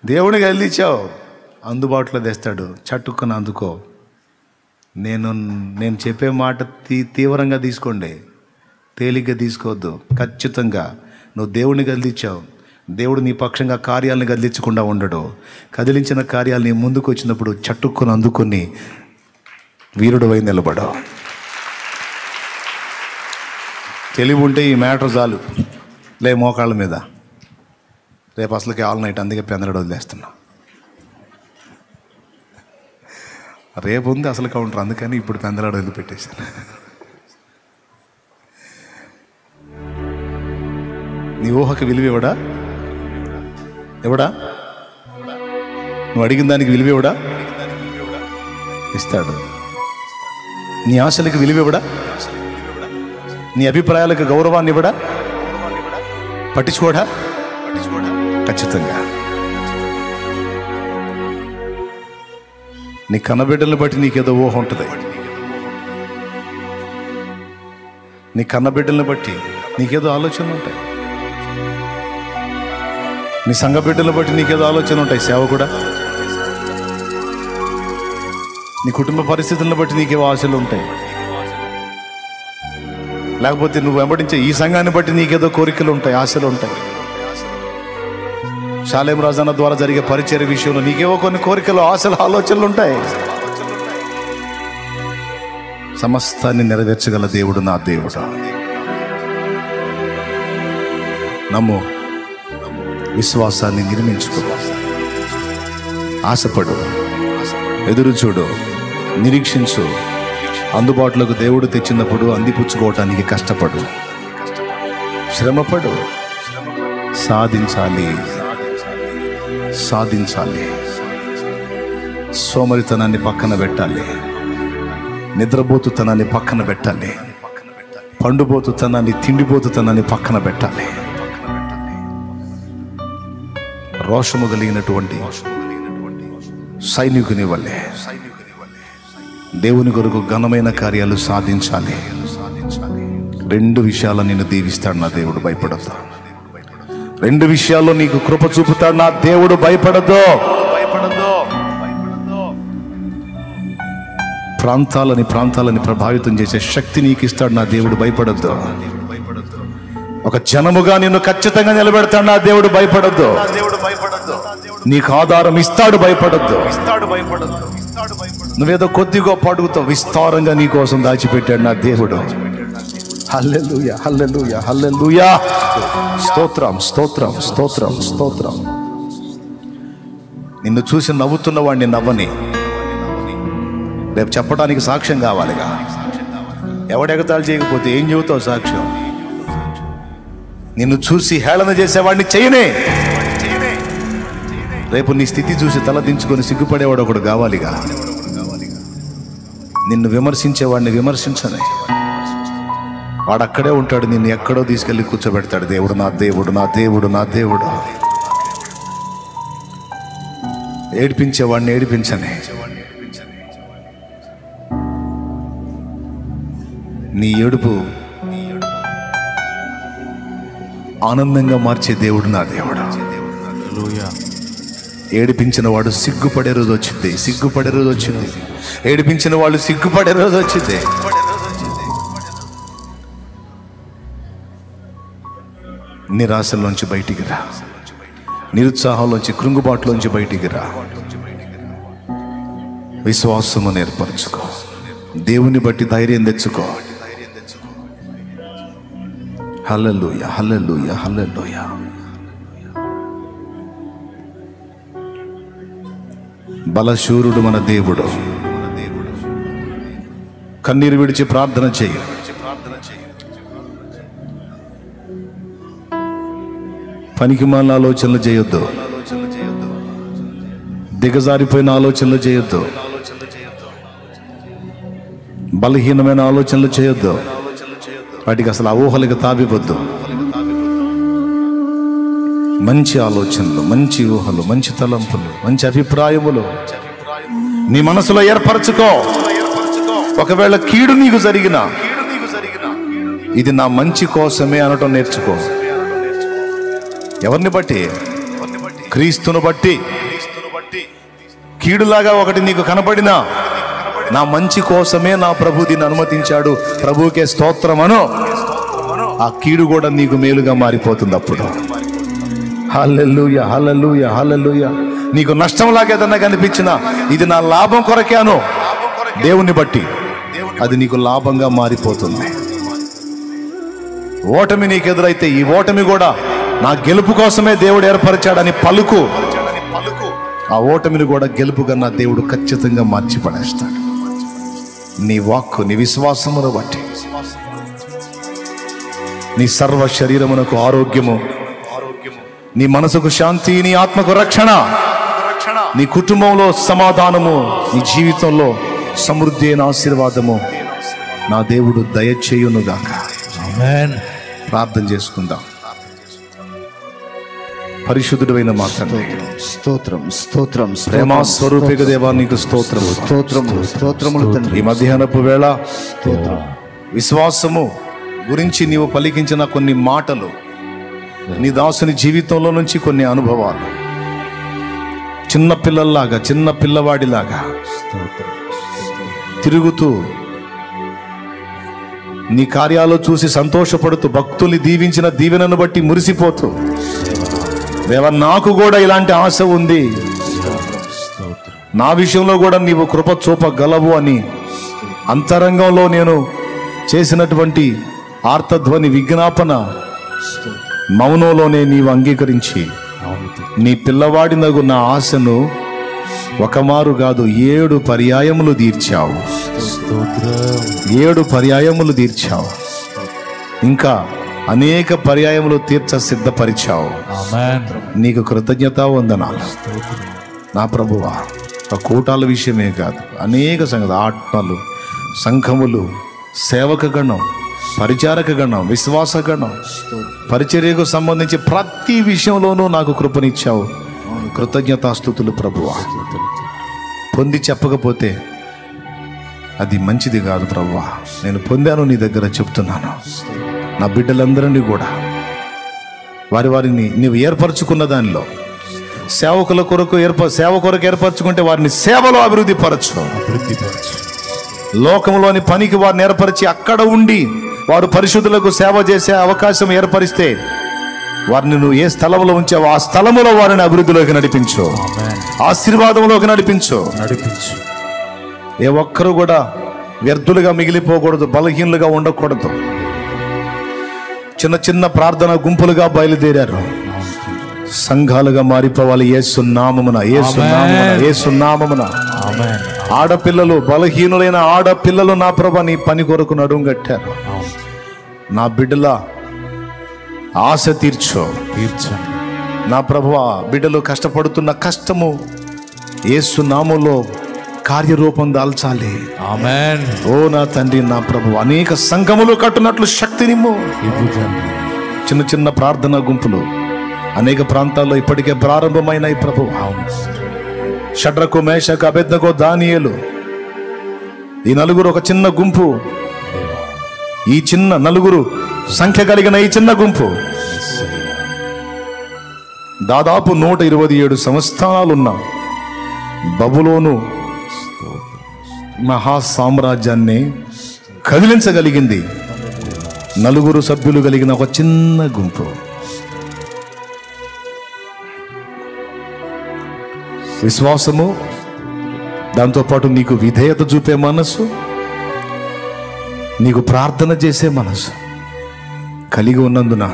దేవుని గదిలిచ్చావు, అందుబాటులో తెస్తాడు. చట్టుకుని అందుకో. నేను చెప్పే మాట తీవ్రంగా తీసుకోండి, తేలిగ్గా తీసుకోవద్దు. ఖచ్చితంగా నువ్వు దేవుని గదిలిచ్చావు, దేవుడు నీ పక్షంగా కార్యాలను కదిలించకుండా ఉండడు. కదిలించిన కార్యాలు నీ ముందుకు వచ్చినప్పుడు చట్టుకుని అందుకుని వీరుడు అయి నిలబడు. తెలివి ఉంటే ఈ మ్యాటర్ చాలు. లే మోకాళ్ళ మీద. రేపు అసలుకి ఆల్ నైట్, అందుకే పెందలాడ వదిలేస్తున్నా. రేపు ఉంది అసలు కౌంటర్, అందుకని ఇప్పుడు పెందలాడ వదిలిపెట్టేశాను. నీ ఊహకి విలువ ఇవ్వడా? ఎవడా? నువ్వు అడిగిన దానికి విలువ ఇవ్వడా? ఇస్తాడు. నీ ఆశలకు విలువ ఇవ్వడా? నీ అభిప్రాయాలకు గౌరవాన్ని ఇవ్వడా? పట్టించుకోడా? ఖచ్చితంగా. నీ కన్నబిడ్డలను బట్టి నీకేదో ఊహ ఉంటుంది. నీ కన్నబిడ్డలను బట్టి నీకేదో ఆలోచనలు ఉంటాయి. నీ సంఘ బిడ్డలను బట్టి నీకేదో ఆలోచన ఉంటాయి. సేవకుడా, నీ కుటుంబ పరిస్థితులను బట్టి నీకేవో ఆశలు ఉంటాయి. లేకపోతే నువ్వు వెంబడించే ఈ సంఘాన్ని బట్టి నీకేదో కోరికలు ఉంటాయి, ఆశలు ఉంటాయి. షాలేం రాజన్న ద్వారా జరిగే పరిచర్య విషయంలో నీకేవో కొన్ని కోరికలు, ఆశలు, ఆలోచనలు ఉంటాయి. సమస్తాన్ని నెరవేర్చగల దేవుడు నా దేవుడు. నమ్ము. విశ్వాసాన్ని నిర్మించుకో. ఆశపడు, ఎదురు చూడు, నిరీక్షించు. అందుబాటులోకి దేవుడు తెచ్చినప్పుడు అందిపుచ్చుకోవటానికి కష్టపడు, శ్రమపడు. సాధించాలి, సాధించాలి. సోమరితనాన్ని పక్కన పెట్టాలి, నిద్రపోతుతనాన్ని పక్కన పెట్టాలి, పండుపోతుతనాన్ని, తిండిపోతుతనాన్ని పక్కన పెట్టాలి. రోషము కలిగినటువంటి సైనికుని వల్లే దేవుని కొరకు ఘనమైన కార్యాలు సాధించాలి. 2 విషయాల్లో నిన్ను దీవిస్తాడు నా దేవుడు, భయపడద్దు. 2 విషయాల్లో నీకు కృప చూపుతాడు నా దేవుడు, భయపడద్దు. ప్రాంతాలని ప్రభావితం చేసే శక్తి నీకు ఇస్తాడు నా దేవుడు, భయపడద్దు. ఒక జనముగా నిన్ను ఖచ్చితంగా నిలబెడతాడు నా దేవుడు, భయపడద్దు. నీకు ఆధారం ఇస్తాడు, భయపడద్దు. నువ్వేదో కొద్దిగా అడుగుతావు, విస్తారంగా నీ కోసం దాచిపెట్టాడు నా దేవుడు. హల్లెలూయా, హల్లెలూయా, హల్లెలూయా. స్తోత్రం, స్తోత్రం, స్తోత్రం, స్తోత్రం. నిన్ను చూసి నవ్వుతున్న వాడిని నవ్వని, రేపు చెప్పడానికి సాక్ష్యం కావాలిగా. ఎవడెగతాలు చేయకపోతే ఏం చెబుతావు సాక్ష్యం? నిన్ను చూసి హేళన చేసేవాడిని చేయనే. రేపు నీ స్థితి చూసి తల దించుకొని సిగ్గుపడేవాడు ఒకడు కావాలిగా. నిన్ను విమర్శించేవాడిని విమర్శించనే. వాడు అక్కడే ఉంటాడు, నిన్ను ఎక్కడో తీసుకెళ్ళి కూర్చోబెడతాడు. దేవుడు నా దేవుడు, నా దేవుడు, నా దేవుడు. ఏడిపించేవాడిని ఏడిపించనే. నీ ఏడుపు ఆనందంగా మార్చే దేవుడు నా దేవుడు. ఏడిపించిన వాడు సిగ్గుపడే రోజు వచ్చింది, సిగ్గుపడే రోజు వచ్చింది. ఏడిపించిన వాళ్ళు సిగ్గుపడే రోజు వచ్చింది. నిరాశలోంచి బయటికి రా, నిరుత్సాహంలోంచి, కృంగుబాటులోంచి బయటికి రా. విశ్వాసము ఏర్పరచుకో, దేవుని బట్టి ధైర్యం తెచ్చుకో. హల్లెలూయా, హల్లెలూయా, హల్లెలూయా. బలశూరుడు మన దేవుడు. కన్నీరు విడిచి ప్రార్థన చేయి. పనికిమాలిన ఆలోచనలు చేయొద్దు, దిగజారిపోయిన ఆలోచనలు చేయొద్దు, బలహీనమైన ఆలోచనలు చేయొద్దు. వాటికి అసలు ఊహలకు తావివద్దు. మంచి ఆలోచనలు, మంచి ఊహలు, మంచి తలంపులు, మంచి అభిప్రాయములు నీ మనసులో ఏర్పరచుకో. ఒకవేళ కీడు నీకు జరిగినా ఇది నా మంచి కోసమే అనటం నేర్చుకో. ఎవరిని బట్టి? క్రీస్తును బట్టి కీడులాగా ఒకటి నీకు కనపడినా నా మంచి కోసమే నా ప్రభు దీన్ని అనుమతించాడు, ప్రభువుకే స్తోత్రమను, ఆ కీడు కూడా నీకు మేలుగా మారిపోతుంది అప్పుడు. హల్లెలూయా, హల్లెలూయా, హల్లెలూయా. నీకు నష్టంలాగా ఏదన్నా కనిపించినా ఇది నా లాభం కొరకే అను, దేవుణ్ణి బట్టి అది నీకు లాభంగా మారిపోతుంది. ఓటమి నీకు ఎదురైతే ఈ ఓటమి కూడా నా గెలుపు కోసమే దేవుడు ఏర్పరిచాడని పలుకు. ఆ ఓటమిని కూడా గెలుపుగా నా దేవుడు ఖచ్చితంగా మార్చి పడేస్తాడు. నీ వాక్కు, నీ విశ్వాసమును బట్టి నీ సర్వ శరీరమునకు ఆరోగ్యము, నీ మనసుకు శాంతి, నీ ఆత్మకు రక్షణ, నీ కుటుంబంలో సమాధానము, నీ జీవితంలో సమృద్ధి అయిన ఆశీర్వాదము నా దేవుడు దయచేయునుగాక. ఆమేన్. ప్రార్థన చేసుకుందాం. పరిశుద్ధుడైన మా తండ్రి, స్తోత్రం, స్తోత్రం, ప్రేమ స్వరూపిక దేవా, నీకు స్తోత్రము, స్తోత్రములు, స్తోత్రములు తండ్రి. ఈ మధ్యాహ్నపు వేళ విశ్వాసము గురించి నీవు పలికించిన కొన్ని మాటలు, నీ దాసుని జీవితంలో నుంచి కొన్ని అనుభవాలు, చిన్న పిల్లల్లాగా, చిన్న పిల్లవాడిలాగా తిరుగుతూ నీ కార్యాలు చూసి సంతోషపడుతూ, భక్తుల్ని దీవించిన దీవెనను బట్టి మురిసిపోతూ, దేవా నాకు కూడా ఇలాంటి ఆశ ఉంది, నా విషయంలో కూడా నీవు కృప చూపగలవు అని అంతరంగంలో నేను చేసినటువంటి ఆర్తధ్వని విజ్ఞాపన మౌనంలోనే నీవు అంగీకరించి నీ పిల్లవాడినగు నా ఆశను ఒకమారు కాదు 7 పర్యాయములు తీర్చావు. 7 పర్యాయములు తీర్చావు. ఇంకా అనేక పర్యాయములు తీర్చ సిద్ధపరిచావు. నీకు కృతజ్ఞత వందనాలు నా ప్రభువా. ఆ కూటాల విషయమే కాదు, అనేక సంగతి, ఆత్మలు, సంఘములు, సేవక గణం, పరిచారక గణం, విశ్వాస గణం, పరిచర్యకు సంబంధించి ప్రతి విషయంలోనూ నాకు కృపనిచ్చావు. కృతజ్ఞతాస్తుతులు ప్రభువా. పొంది చెప్పకపోతే అది మంచిది కాదు ప్రభువా. నేను పొందాను, నీ దగ్గర చెప్తున్నాను. నా బిడ్డలందరినీ కూడా వారిని నీవు ఏర్పరచుకున్న దానిలో సేవ కొరకు ఏర్పరచుకుంటే వారిని సేవలో అభివృద్ధి పరచు. లోకంలోని పనికి వారిని ఏర్పరిచి అక్కడ ఉండి వారు పరిశుద్ధులకు సేవ చేసే అవకాశం ఏర్పరిస్తే వారిని నువ్వు ఏ స్థలంలో ఉంచావో ఆ స్థలములో వారిని అభివృద్ధిలోకి నడిపించు, ఆశీర్వాదంలోకి నడిపించు. ఏ ఒక్కరు కూడా వ్యర్థులుగా మిగిలిపోకూడదు, బలహీనులుగా ఉండకూడదు. చిన్న చిన్న ప్రార్థన గుంపులుగా బయలుదేరారు, సంఘాలుగా మారిపోవాలి. యేసు నామమున, యేసు నామమున, యేసు నామమున. ఆడపిల్లలు, బలహీనులైన ఆడపిల్లలు నా ప్రభు నీ పని కొరకు నడుం కట్టారు. నా బిడ్డల ఆశ తీర్చండి నా ప్రభువా. బిడ్డలు కష్టపడుతున్న కష్టము యేసు నామములో కార్యరూపం దాల్చాలి. ఆమేన్. ఓ నా తండ్రి, నా ప్రభు, అనేక సంఘములు కట్టునట్లు శక్తినిమ్ము. చిన్న చిన్న ప్రార్థన గుంపులు అనేక ప్రాంతాల్లో ఇప్పటికే ప్రారంభమైనాయి ప్రభు. షడ్రకు, మేషకు, అబేద్నెగో, దానియేలు, ఈ నలుగురు ఒక చిన్న గుంపు. ఈ చిన్న నలుగురు సంఖ్య కలిగిన ఈ చిన్న గుంపు దాదాపు 127 సంవత్సరాలున్న బబులోను మహా సామ్రాజ్యాన్ని కదిలించగలిగింది నలుగురు సభ్యులు కలిగిన ఒక చిన్న గుంపు. విశ్వాసము, దాంతోపాటు నీకు విధేయత చూపే మనసు, నీకు ప్రార్థన చేసే మనసు కలిగి ఉన్నందున,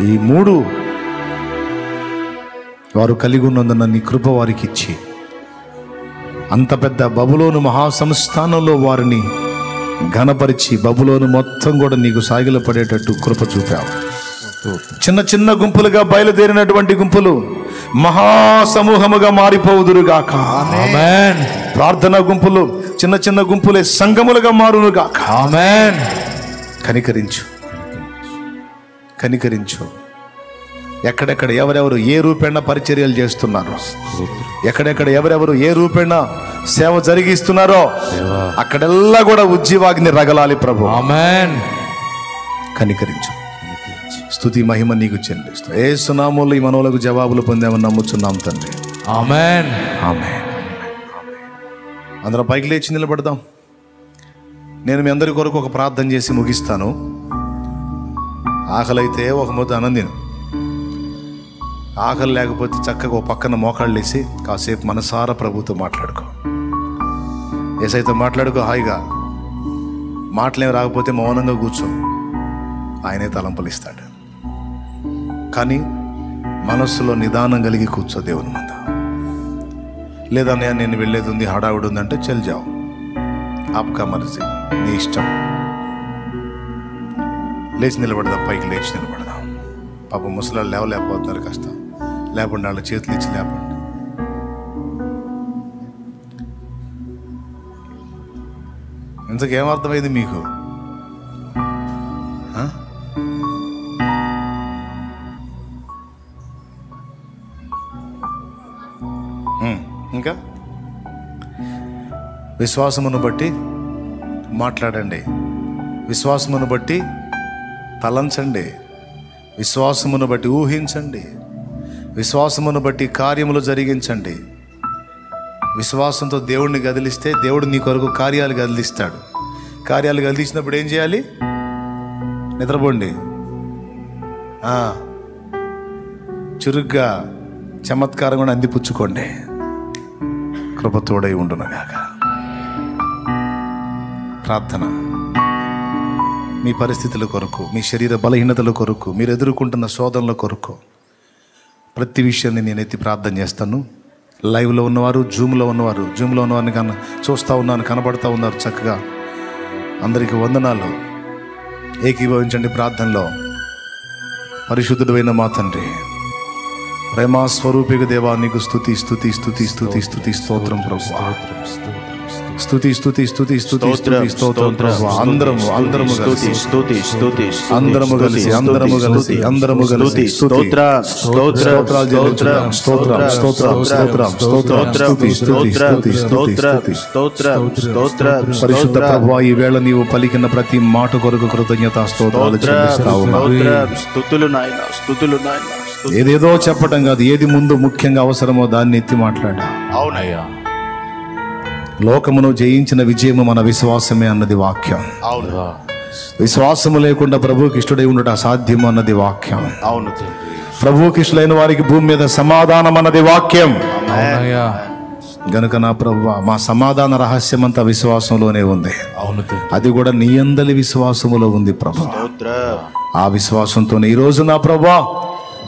ఈ 3 వారు కలిగి ఉన్నందున నీ కృప వారికి ఇచ్చి అంత పెద్ద బబులోను మహాసంస్థానంలో వారిని ఘనపరిచి బబులోను మొత్తం కూడా నీకు సాగిల పడేటట్టు కృప చూపావు. చిన్న చిన్న గుంపులుగా బయలుదేరినటువంటి గుంపులు మహాసమూహముగా మారిపోవుదురుగాక. ఆమేన్. ప్రార్థనా గుంపులు చిన్న చిన్న గుంపులే సంఘములుగా మారునుగాక. ఆమేన్. కనికరించు, కనికరించు. ఎక్కడెక్కడ ఎవరెవరు ఏ రూపేణ పరిచర్యలు చేస్తున్నారో, ఎక్కడెక్కడ ఎవరెవరు ఏ రూపేణ సేవ జరిగిస్తున్నారో అక్కడెల్లా కూడా ఉజ్జీవాగ్ని రగలాలి ప్రభు. ఆమేన్. కనికరించు. స్తుతి మహిమ నీకు చెల్లిస్తాం. యేసు నామములో ఈ మనవులకు జవాబులు పొందామని నమ్ముచున్నాం తండ్రి. ఆమేన్. ఆమేన్. అందరం పైకి లేచి నిలబడదాం. నేను మీ అందరి కొరకు ఒక ప్రార్థన చేసి ముగిస్తాను. ఆకలి అయితే ఒక ముద్ద అన్నం తిను. ఆకలి లేకపోతే చక్కగా ఒక పక్కన మోకాళ్ళు వేసి కాసేపు మనసారా ప్రభుతో మాట్లాడుకో. ఏసైతే మాట్లాడుకో హాయిగా. మాటలేం రాకపోతే మౌనంగా కూర్చో. ఆయనే తలంపులు ఇస్తాడు. కానీ మనస్సులో నిదానం కలిగి కూర్చో దేవుని ముందు. లేదా నేను వెళ్ళేది ఉంది, హడావుడి ఉందంటే చల్ జావు, ఆప్కా మర్జీ, నీ ఇష్టం. లేచి నిలబడదాం, పైకి లేచి నిలబడదాం. పాప ముసలాళ్ళు లేవలేకపోతున్నారు, కష్టం. లేపండి, వాళ్ళ చేతులు ఇచ్చి లేపండి. ఇంతకేమర్థమైంది మీకు? ఇంకా విశ్వాసమును బట్టి మాట్లాడండి, విశ్వాసమును బట్టి తలంచండి, విశ్వాసమును బట్టి ఊహించండి, విశ్వాసమును బట్టి కార్యములు జరిగించండి. విశ్వాసంతో దేవుడిని కదిలిస్తే దేవుడు నీ కొరకు కార్యాలు కదిలిస్తాడు. కార్యాలు కదిలించినప్పుడు ఏం చేయాలి? నిద్రపోండి. చురుగ్గా చమత్కారం కూడా అందిపుచ్చుకోండి. కృపతోడై ఉండునగాక. ప్రార్థన. మీ పరిస్థితుల కొరకు, మీ శరీర బలహీనతల కొరకు, మీరు ఎదుర్కొంటున్న శోధనల కొరకు ప్రతి విషయాన్ని నేనైతే ప్రార్థన చేస్తాను. లైవ్లో ఉన్నవారు, జూమ్లో ఉన్నవారిని చూస్తూ ఉన్నాను, కనబడుతూ ఉన్నారు. చక్కగా అందరికీ వందనాలు. ఏకీభవించండి ప్రార్థనలో. పరిశుద్ధుడైన మా తండ్రి, ప్రేమా స్వరూపిక దేవా, నీకు స్తుతి స్తుతి స్తుతి స్తుతి స్తుతి స్తోత్రం ప్రభువా. స్తుతి స్తుతి స్తుతి స్తుతి స్తుతి స్తోత్రం ప్రభువా. అందరము కలిసి స్తోత్రం స్తోత్రాలు చెల్లించుదాం. స్తోత్రం స్తోత్రం స్తోత్రం స్తోత్రం స్తుతి స్తుతి స్తుతి స్తుతి స్తోత్రం. పరిశుద్ధ ప్రభువా, ఈ వేళ నీవు పలికిన ప్రతి మాట కొరకు కృతజ్ఞతా స్తోత్రాలు చెల్లిస్తా ఉన్నాము. ఏదేదో చెప్పటం కాదు, ఏది ముందు ముఖ్యంగా అవసరమో దాన్ని ఎత్తి మాట్లాడా. అవునయ్యా. లోకమును జయించిన విజయము మన విశ్వాసమే అన్నది వాక్యం. విశ్వాసము లేకుండా ప్రభువుకి ఇష్టడై ఉండటం అసాధ్యము అన్నది వాక్యం. అవును. ప్రభువుకి ఇష్టలైన వారికి భూమి మీద సమాధానం అన్నది వాక్యం. గనుక నా ప్రభువా, మా సమాధాన రహస్యం అంతా విశ్వాసంలోనే ఉంది. అది కూడా నీ అందలి విశ్వాసములో ఉంది ప్రభు. ఆ విశ్వాసంతోనే ఈరోజు నా ప్రభువా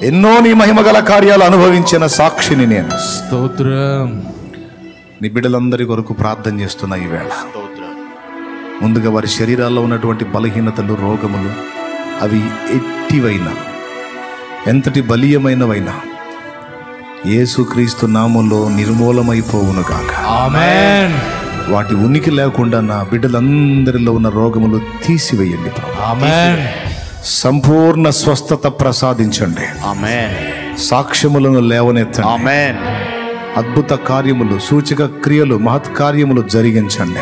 ఎన్నో నీ మహిమగల కార్యాలు అనుభవించిన సాక్షిని నేను. స్తోత్రం. నీ బిడ్డలందరి కొరకు ప్రార్థన చేస్తున్నా ఈవేళ. ముందుగా వారి శరీరాల్లో ఉన్నటువంటి బలహీనతలు, రోగములు, అవి ఎట్టివైనా, ఎంతటి బలీయమైనవైనా యేసుక్రీస్తు నామములో నిర్మూలమైపోవును గాక. ఆమేన్. వాటి ఉనికి లేకుండా నా బిడ్డలందరిలో ఉన్న రోగములు తీసివేయండి ప్రభు. ఆమేన్. సంపూర్ణ స్వస్థత ప్రసాదించండి. ఆమేన్. సాక్ష్యములను లేవనెత్తండి. ఆమేన్. అద్భుత కార్యములు, సూచక క్రియలు, మహత్ కార్యములు జరిగించండి.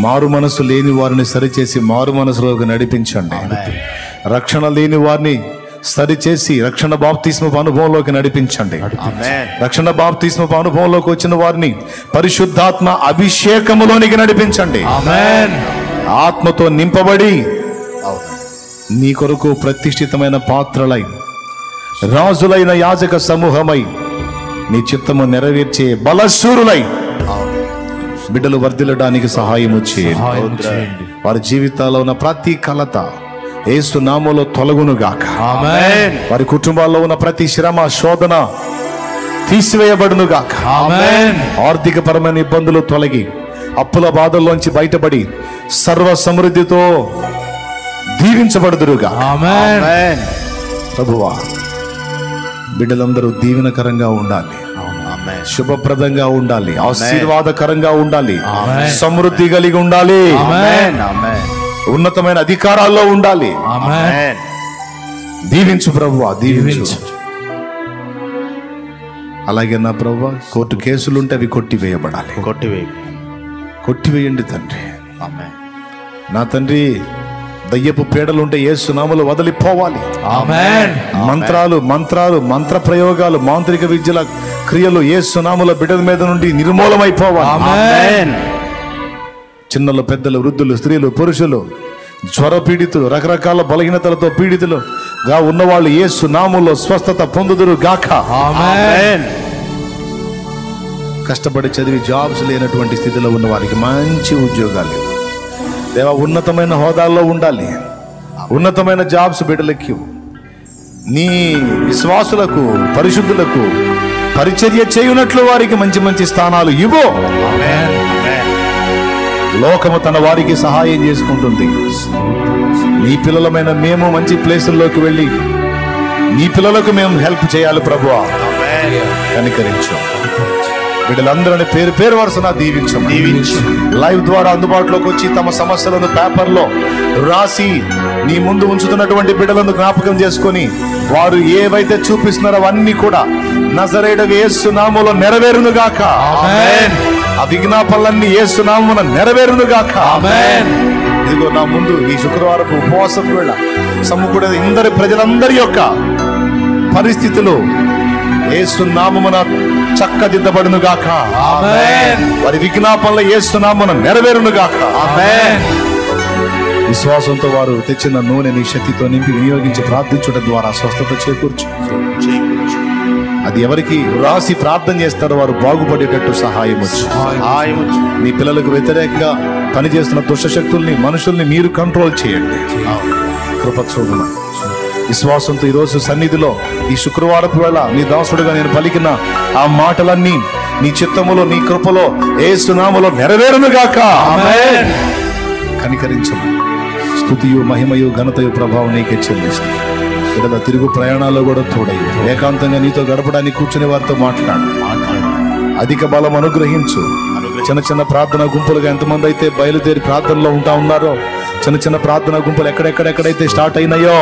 మారు మనసు లేని వారిని సరిచేసి మారు మనసులోకి నడిపించండి. రక్షణ లేని వారిని సరిచేసి రక్షణ బాప్తిస్మపు అనుభవంలోకి నడిపించండి. రక్షణ బాప్తిస్మపు అనుభవంలోకి వచ్చిన వారిని పరిశుద్ధాత్మ అభిషేకములోనికి నడిపించండి. ఆత్మతో నింపబడి నీ కొరకు ప్రతిష్ఠితమైన పాత్రలై, రాజులైన యాజక సమూహమై, నీ చిత్తము నెరవేర్చే బలశూరులై బిడ్డలు వర్ధిల్లడానికి సహాయము చేయండి. వారి జీవితాల్లో ఉన్న ప్రతి కలత యేసు నామములో తొలగునుగాక. వారి కుటుంబాల్లో ఉన్న ప్రతి శ్రమ, శోధన తీసివేయబడునుగాక. ఆర్థిక పరమైన ఇబ్బందులు తొలగి అప్పుల బాధల్లోంచి బయటపడి సర్వ సమృద్ధితో దీవించబడుదురుగా. ప్రభువా, బిడ్డలందరూ దీవెనకరంగా ఉండాలి, శుభప్రదంగా ఉండాలి, ఆశీర్వాదకరంగా ఉండాలి, సమృద్ధి కలిగి ఉండాలి, ఉన్నతమైన అధికారాల్లో ఉండాలి. దీవించు ప్రభువా, దీవించు. అలాగే నా ప్రభువా, కోర్టు కేసులుంటే అవి కొట్టివేయబడాలి. కొట్టివేయండి తండ్రి. నా తండ్రి, దయ్యపు పీడలుంటే యేసు నామములో వదిలిపోవాలి. ఆమేన్. మంత్ర ప్రయోగాలు, మాంత్రిక విద్యల క్రియలు యేసు నామములో బిడ్డల మీద నుండి నిర్మూలమైపోవాలి. ఆమేన్. చిన్నలు, పెద్దలు, వృద్ధులు, స్త్రీలు, పురుషులు, జ్వర పీడితులు, రకరకాల బలహీనతలతో పీడితులుగా ఉన్నవాళ్ళు యేసు నామములో స్వస్థత పొందుదురు గాక. ఆమేన్. కష్టపడి చదివి జాబ్స్ లేనటువంటి స్థితిలో ఉన్న వారికి మంచి ఉద్యోగాలు, దేవా ఉన్నతమైన హోదాల్లో ఉండాలి, ఉన్నతమైన జాబ్స్ బిడ్డలకి, నీ విశ్వాసులకు, పరిశుద్ధులకు పరిచర్య చేయునట్లు వారికి మంచి మంచి స్థానాలు ఇవ్వు. ఆమేన్. లోకము తన వారికి సహాయం చేసుకుంటుంది. నీ పిల్లలమైన మేము మంచి ప్లేసుల్లోకి వెళ్ళి నీ పిల్లలకు మేము హెల్ప్ చేయాలి ప్రభువా. కనికరించు. బిడ్డలందరినీ పేరు పేరు వరుసన దీవించు. లైవ్ ద్వారా అందుబాటులోకి వచ్చి తమ సమస్యలను పేపర్లో రాసి నీ ముందు ఉంచుతున్నటువంటి బిడ్డలను జ్ఞాపకం చేసుకొని వారు ఏవైతే చూపిస్తున్నారో అవన్నీ కూడా నజరేయుడగు యేసు నామములో నెరవేరును గాక. ఆమేన్. ఆ విజ్ఞాపనలన్నీ యేసు నామమున నెరవేరును గాక. ఆమేన్. ఇదిగో నా ముందు ఈ శుక్రవారపు ఉపవాసం వేళ సమ్ముకునే ప్రజలందరి యొక్క పరిస్థితులు యేసు నామమున చక్కదిద్దబడును గాక. ఆమేన్. వారి విజ్ఞాపనలు యేసు నామమున నెరవేరును గాక. ఆమేన్. విశ్వాసంతో వారు తెచ్చిన నూనెని శక్తితో నింపి వినియోగించి ప్రార్థించుట ద్వారా స్వస్థత చేకూర్చు. అది ఎవరికి రాసి ప్రార్థన చేస్తారో వారు బాగుపడేటట్టు సహాయం వచ్చు. నీ పిల్లలకు వ్యతిరేకంగా పనిచేస్తున్న దుష్టశక్తుల్ని, మనుషుల్ని మీరు కంట్రోల్ చేయండి. కృప చూడమని విశ్వాసంతో ఈరోజు సన్నిధిలో ఈ శుక్రవారపు వేళ నీ దాసుడుగా నేను పలికిన ఆ మాటలన్నీ నీ చిత్తములో, నీ కృపలో, యేసు నామములో నెరవేరునుగాక. ఆమేన్. కనికరించము. స్తుతియు, మహిమయు, ఘనతయు, ప్రభావం నీకే చెల్లిస్తుంది. ఇక్కడ తిరుగు ప్రయాణాల్లో కూడా తోడయ్యి ఏకాంతంగా నీతో గడపడానికి కూర్చునే వారితో మాట్లాడు. అధిక బలం అనుగ్రహించు. చిన్న చిన్న ప్రార్థన గుంపులుగా ఎంతమంది అయితే బయలుదేరి ప్రార్థనలో ఉన్నారో, చిన్న చిన్న ప్రార్థన గుంపులు ఎక్కడెక్కడైతే స్టార్ట్ అయినాయో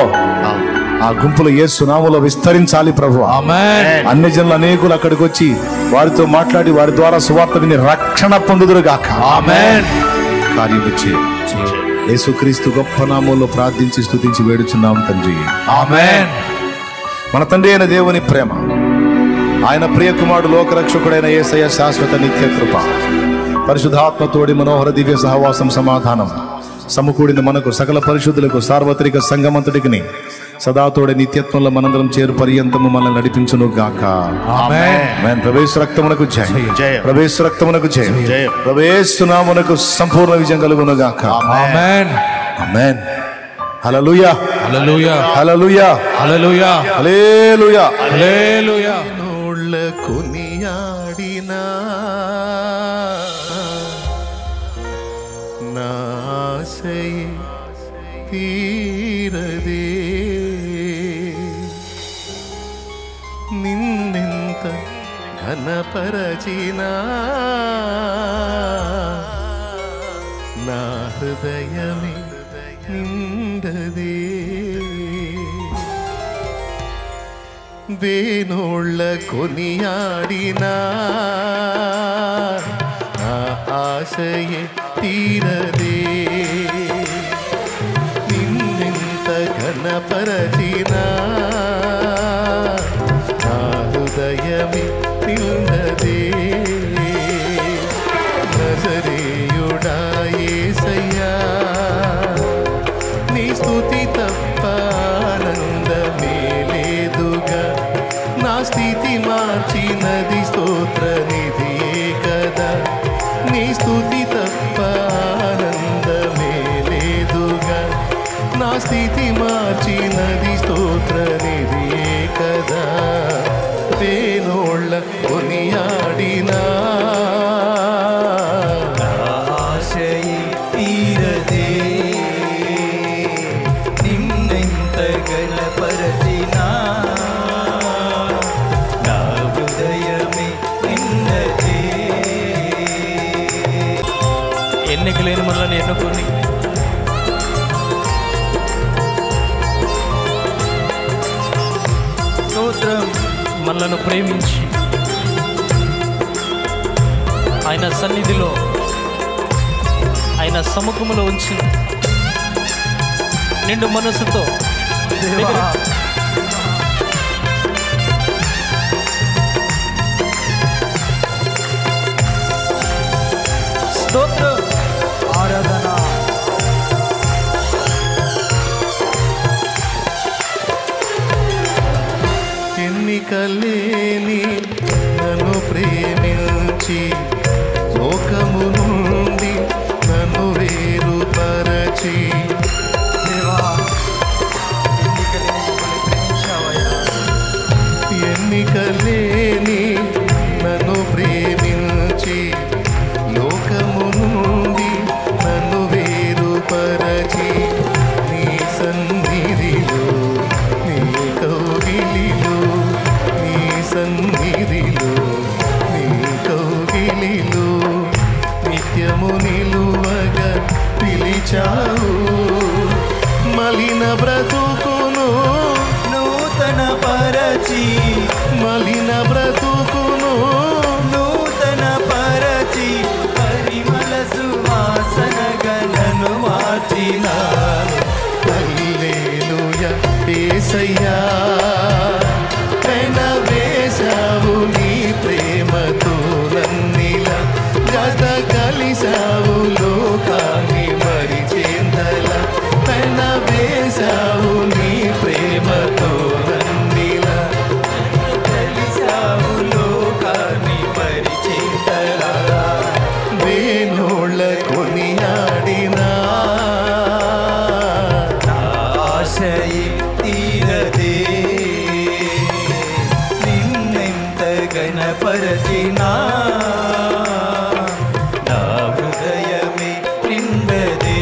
ఆ గుంపులు యేసు నామములో విస్తరించాలి ప్రభువా. ఆమేన్. అన్ని జనులు అనేకులు అక్కడికి వచ్చి వారితో మాట్లాడి వారి ద్వారా సువార్త విని రక్షణ పొందుదురుగాక. ఆమేన్. కార్యము చేయి. యేసుక్రీస్తు గొప్ప నామములో ప్రార్థించి స్తుతించి వేడుచున్నాం తండ్రి. ఆమేన్. మన తండ్రి అయిన దేవుని ప్రేమ, ఆయన ప్రియ కుమారుడు లోకరక్షకుడైన యేసయ్య శాశ్వత నిత్య కృప, పరిశుద్ధాత్మతోడి మనోహర దివ్య సహవాసం, సమాధానం సమకూడిన మనకు సకల పరిశుద్ధులకు సార్వత్రిక సంగమంతటికి సదాతోడి నిత్యత్వంలో మనందరం చేరు పర్యంతము మనల్ని నడిపించును గాక. ఆమేన్. ప్రవేశ రక్తమునకు జయం. ప్రవేశ రక్తమునకు జయం. ప్రవేశనామునకు సంపూర్ణ విజయం కలుగును గాక. ఆమేన్. ఆమేన్. హల్లెలూయా. హల్లెలూయా. హల్లెలూయా. హల్లెలూయా. హల్లెలూయా. హల్లెలూయా. కొనియాడినా నాశయ తీరదే, నిన్నెంత ఘనపరచినా నా హృదయమే నిండదే. వేణోళ్ళ కొనియాడినా నా ఆశయే తీరదే, నిన్నెంత ఘనపరచినా నా హృదయమే నిండదే. నజరేయుడా యేసయ్యా, నీ స్తుతి తప్ప ఆనందమే లేదుగా. నా స్థితి మార్చినది స్తోత్ర నిధియే కదా. నీ స్తుతి తప్ప ఆనందమే లేదుగా. నా స్థితి మార్చినది స్తోత్ర నిధియే కదా. వేణోళ్ళ కొనియాడినా ఆశయే తీరదే, నిన్నెంత ఘనపరచినా నా హృదయమే నిన్నదే. ఎన్నిక లేని మనల్ని ఎన్నుకొని స్తోత్రం. మనలను ప్రేమించి ఆయన సన్నిధిలో, ఆయన సముఖములో ఉంచి నిండు మనసుతో స్తోత్రం ఆరాధన ఎన్నికలేని నన్ను ప్రేమించి లోకము నుండి నన్ను వేరుపరచి ఎన్నికలేని నన్ను ప్రేమించి లోకము నుండి నన్ను వేరుపరచి నీ సన్నిధిలో నీ కౌగిలిలో నీ సన్నిధిలో నీ కౌగిలిలో నిత్యము నిలువగా పిలిచావు మలిన బ్రతుకును నూతన పరచి మలిన బ్రతుకును నూతన పరచి పరిమళ సువాసన గణను మార్చినాను. హల్లెలూయా యేసయ్యా పెనవేశావు నీ ప్రేమతో నన్నిలా జత కలిసావు లోకాన్ని మరిచేందలా పెనవేశావు నీ ప్రేమతో నన్నిలా కలిసావు లోకాన్ని పరిచేతలా వేణోళ్ళ కొనియాడినా ఆశయి తీరదే నిన్నెంత గణపరచినా నా హృదయమే నిండదే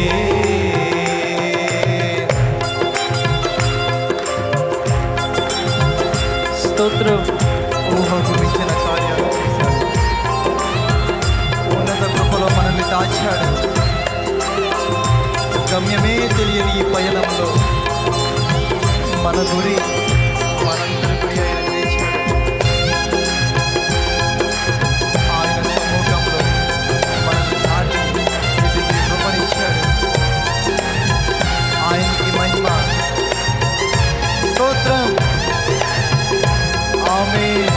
స్తోత్రం ఊహకు మించిన కార్యాలు చేశాడు. ఉన్నత కృపలో మనల్ని దాచాడు. గమ్యమే తెలియని ఈ పయనంలో మన గురి మనందరి గురి ఆయన చేశాడు. ఆయన సమ్ముఖంలో మనల్ని నాటి ఇది కృపనిచ్చాడు. ఆయనకి మహిమ స్తోత్రం. ఆమేన్.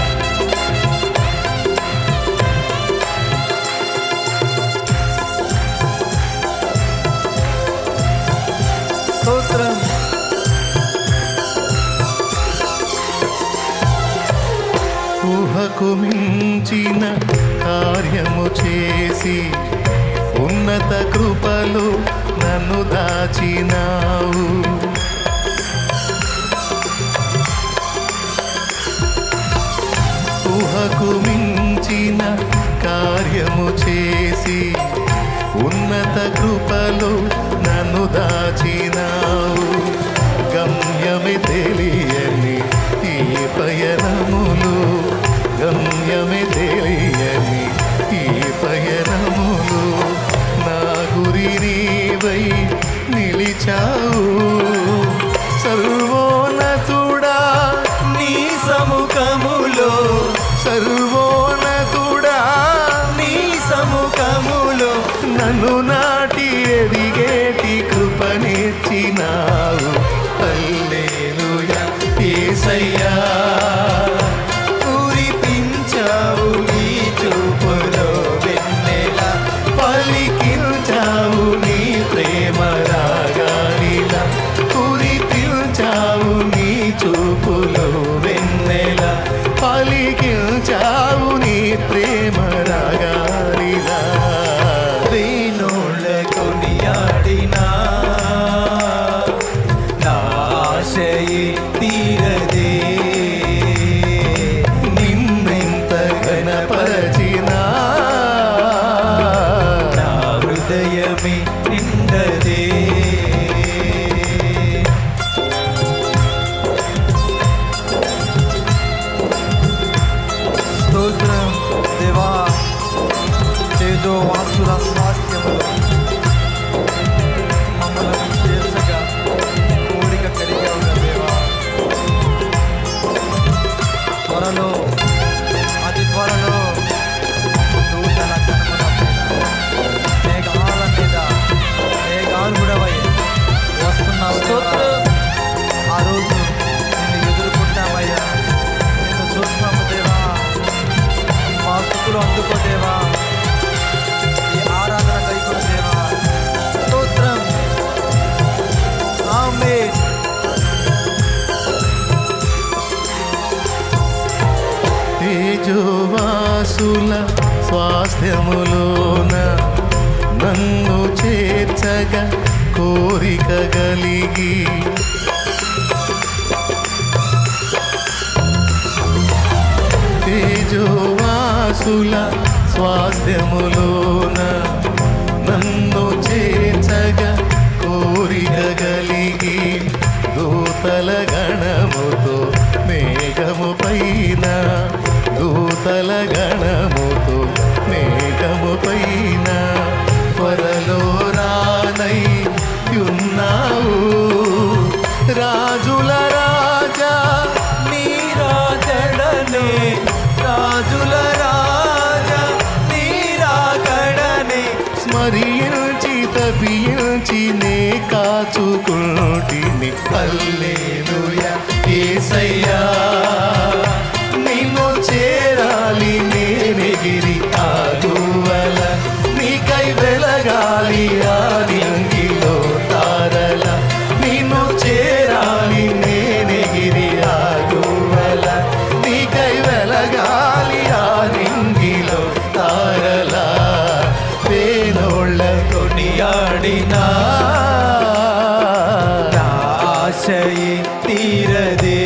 స్తోత్రం. ఊహకు మించిన కార్యము చేసి ఉన్నత కృపలో నన్ను దాచినావు ఊహకు మించిన కార్యము చేసి ఉన్నత కృపలో నన్ను దాచినావు గమ్యమే తెలియని ఈ పయనములు గమ్యమే తెలియని ఈ పయనములు నా గురి నీవై నిలిచావు సర్వోన్నతుడా నీ సముఖములో సర్వోన్నతుడా నీ సముఖములో నన్ను నాటి ఎదిగేటి కృపనిచ్చినావు హల్లెలూయా యేసయ్యా కురిపించావు నీ చూపులో వెన్నెల పలికించావు నీ ప్రేమ రాగాలిలా కురిపించావు నీ చూపులో వెన్నెల పలికించావు నీ ప్రేమ రాగాలిలా వేణోళ్ళ కొనియాడినా నా ఆశయే తీరదే నిన్నెంత ఘనపరచినా నా హృదయమే నిండదే స్తోత్రం దేవా చేదో వాసుల స్వాస్థ్యములో మమ్మల్ని చేర్చగా కోరిక కలిగావు దేవా త్వరలో అతి త్వరలో నూతన కనుమల మేఘాల మీద మేఘారుడవై వస్తున్నావు అందుకో దేవా, ఈ ఆరాధన కైకొను దేవా. స్తోత్రం. ఆమేన్. తేజోవాసుల స్వాస్థ్యములోన నన్ను చేర్చగా కోరిక కలిగి తేజోవాసుల స్వాస్థ్యములోన నన్ను చేర్చగా కోరిక కలిగి దూతల గణముతో మేఘము పైన దూతల గణముతో మేఘము పైన త్వరలో రానై ఉన్నావు రాజుల రాజా నీరాకడనే, రాజుల రాజా నీరాకడనే. స్మరించి తపించి నే కాచుకుంటిని హల్లెలూయా యేసయ్యా నిన్ను చేరాలి నేనెగిరి ఆగువల నీకై వెలగాలి ఆ నింగిలో తారల నిన్ను చేరాలి నేనెగిరి ఆగువల నీకై వెలగాలి ఆ నింగిలో తారల పేనోళ్ళ కొనియాడినా ఆశయే తీరదే,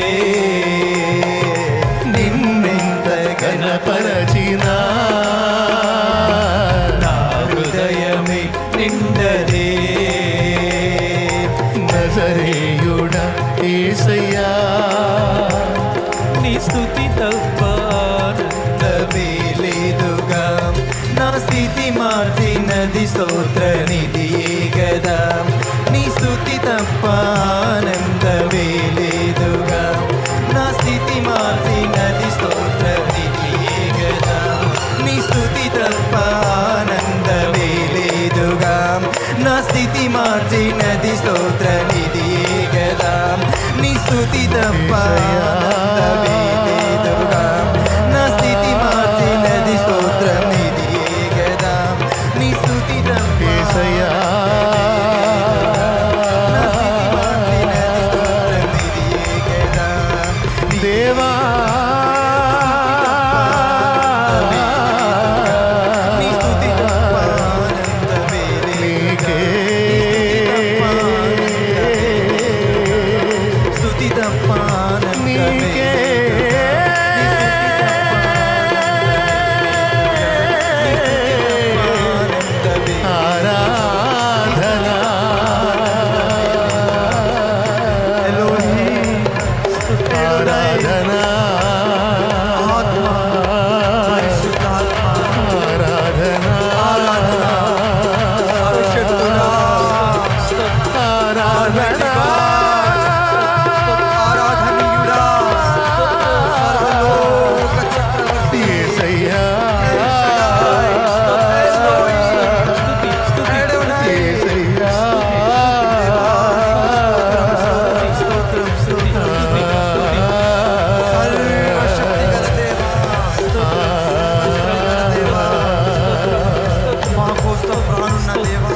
నిన్నెంత గణపరచినా నా హృదయమే నిండదే. నజరేయుడ యేసయ్యా నీ స్తుతి తప్ప ఆనందమే లేదుగా, నా స్థితి మార్చినది స్తోత్ర నిధియే గదా. నీ స్తుతి తప్ప ఆనందమే లేదుగా, నా స్థితి మార్చినది స్తోత్ర నిధియే గదా. నీ స్తుతి తప్ప ఆనందమే లేదుగా, నా స్థితి మార్చినది స్తోత్ర నిధియే గదా. నీ స్తుతి తప్ప ఆనందమే లేదుగా, నా స్థితి మార్చినది స్తోత్ర నిధియే గదా. నీ స్తుతి తప్ప యేసయ్యా నా స్థితి మార్చినది స్తోత్ర నిధియే గదా. దేవా నీ స్తుతి తప్ప ఆనందమే లేదుగా, స్తుతి తప్ప ఆనందమే నీకే ఆనందమే. ఆరాధనా ఎలోహీం, ఆరాధనా ఆత్మ, పరిశుద్ధాత్మ, ఆరాధనా పరిశుద్ధుడా, ఆరాధనా ఆరాధనీయుడా, సర్వలోక చక్రవర్తి, యేసయ్యా అడోనై. యేసయ్యా స్తోత్రం, స్తోత్రం, సర్వశక్తి గల దేవా, మా కోసం ప్రాణున్న దేవా,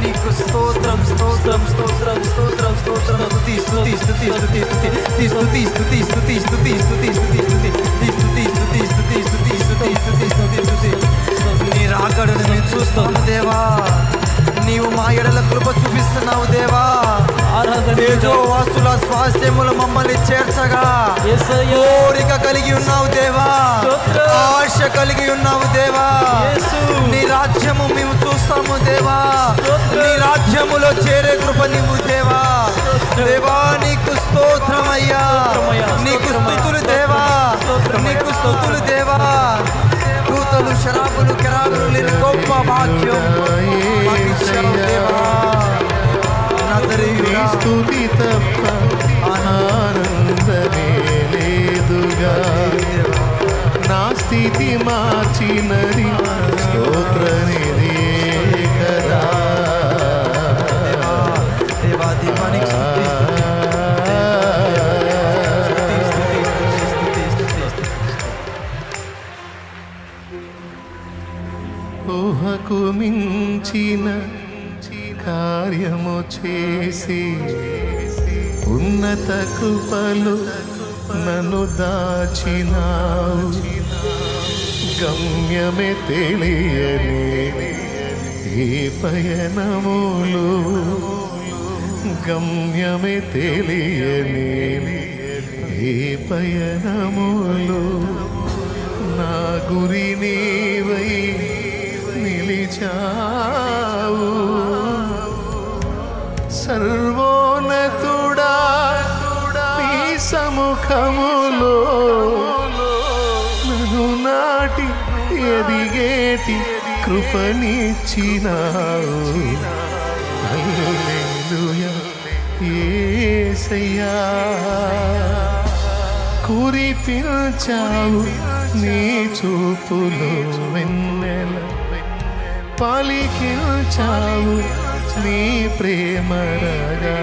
నీకు స్తోత్రం, స్తోత్రం, స్తోత్రం, స్తోత్రం, స్తోత్రం. స్తుతి, స్తుతి, స్తుతి, స్తుతి, స్తుతి, స్తుతి, స్తుతి, స్తుతి, స్తుతి, స్తుతి, స్తుతి, స్తుతి, స్తుతి, స్తుతి, స్తుతి, స్తుతి, స్తుతి, స్తుతి, స్తుతి, స్తుతి. నీ రాకడను మేము చూస్తాము దేవా, నీవు మా ఎడల కృప చూపిస్తున్నావు దేవా. తేజోవాసుల స్వాస్థ్యములు మమ్మల్ని చేర్చగా కోరిక కలిగి ఉన్నావు దేవా, ఆశ కలిగి ఉన్నావు దేవా. నీ రాజ్యము మేము చూస్తాము దేవా, నీ రాజ్యములో చేరే కృప నీవు దేవా. దేవా నీకు స్తోత్రమయ్యా, నీకు స్తుతులు దేవా, నీకు స్తుతులు దేవా. దూతలు శరాబులు కెరాబులు లేని గొప్ప భాగ్యం మాకిచ్చావు దేవా. నజరేయుడా, స్తుతి తప్ప ఆనందమే లేదుగా, నా స్థితి మార్చినది స్తోత్రనిదే కదా. దేవా దీపానికి స్తుతి, స్తుతి, స్తుతి, స్తుతి, స్తుతి, స్తుతి, స్తుతి. ఊహకు మించిన కార్యము చేసి ఉన్నత కృపలు నన్ను దాచినావు. గమ్యమే తెలియని ఏ పయనములు, గమ్యమే తెలియని ఏ పయనములు, నా గురి నీవై నిలిచావు. సర్వోన్నతుడా నీ సముఖములో నన్ను నాటి ఎదిగేటి కృపనిచ్చినావు. హల్లెలూయా యేసయ్యా. కురిపించావు నీ చూపులో వెన్నెల, పలికించావు నీ ప్రేమ రాగా.